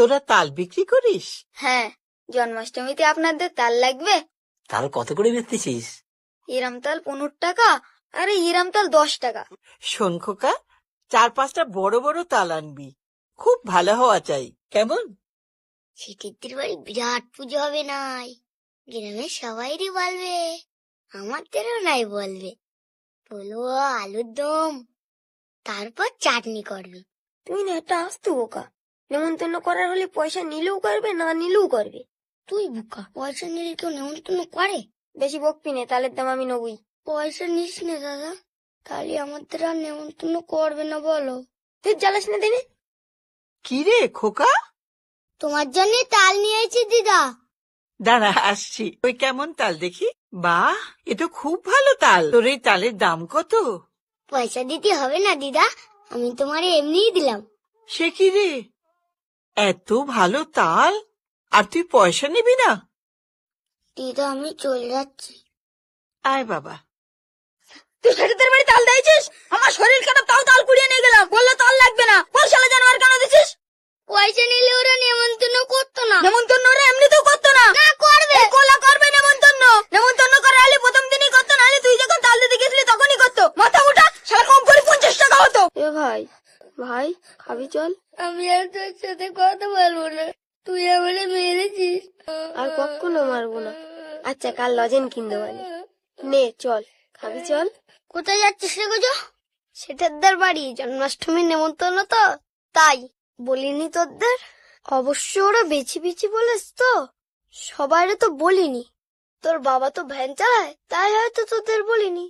তোরা তাল বিক্রি করিস? হ্যাঁ, জন্মাষ্টমীতে আপনাদের তাল লাগবে? তাল কত করে বেচতেছিস? ইরাম তাল 15 টাকা, আরে ইরাম তাল 10 টাকা। শোন খোকা, 4-5টা বড় বড় তাল আনবি, খুব ভালো হওয়া চাই, কেমন? সিটির বাড়ি বিরাট পুজো হবে নাই, গ্রামের সবাইরই বলবে, আমাদেরও নাই বলবে। বলবো আলুর দম, তারপর চাটনি করবে। তুই না একটা আস্ত বোকা, নেমন্তন্ন করার হলে পয়সা নিলেও করবে, না নিলেও করবে। তুই বোকা, পয়সা নিলে কেউ নেমন্তন্ন করে? বেশি বকবি নে, তালের দাম আমি নেবই। পয়সা নিস না দাদা, তাহলে আমাদের আর নেমন্তন্ন করবে না বলো। তুই জ্বালাস না দিনে। কি রে খোকা? তোমার জন্য তাল নিয়ে এসেছি দিদা। দাঁড়া আসছি, ওই কেমন তাল দেখি। বাহ, এ তো খুব ভালো তাল। তোর এই তালের দাম কত? পয়সা দিতে হবে না দিদা, আমি তোমারে এমনিই দিলাম। সে কি রে, এত ভালো তাল আর তুই পয়সা নিবি না? দিদা আমি চলে যাচ্ছি। আয় বাবা। তুই সেটাদের বাড়ি তাল দিয়েছিস, আমার শরীর খারাপ তাও তাল কুড়িয়ে নিয়ে গেলাম, বললো তাল লাগবে না। বল শালা জানোয়ার, কেন দিছিস? পয়সা নিলে ওরা নেমন্তন্ন করতো না। নেমন্তন্ন ওরা এমনিতেও করতো না। না করবে, এই কোলা করবে নেমন্তন্ন। নেমন্তন্ন করা হলে প্রথম দিনই করতো, না হলে তুই যখন তাল দিতে গেছিলি তখনই করতো। মাথা উঠা, শালা কম করে 50 টাকা হতো। এ ভাই, ভাই খাবি চল। আমি আর তোর সাথে কথা বলবো না, তুই আমারে মেরেছিস। আর কখনো মারবো না। আচ্ছা কাল লজেন কিনতে পারি, নে চল, খাবি চল। কোথায় যাচ্ছিস রে গোজো? সেটারদার বাড়ি, জন্মাষ্টমীর নেমন্তন্ন তো, তাই বলিনি তোদের। অবশ্য ওরা বেছি বেছি বলেস তো, সবাইরে তো বলিনি। তোর বাবা তো ভ্যান চালায়, তাই হয়তো তোদের বলিনি।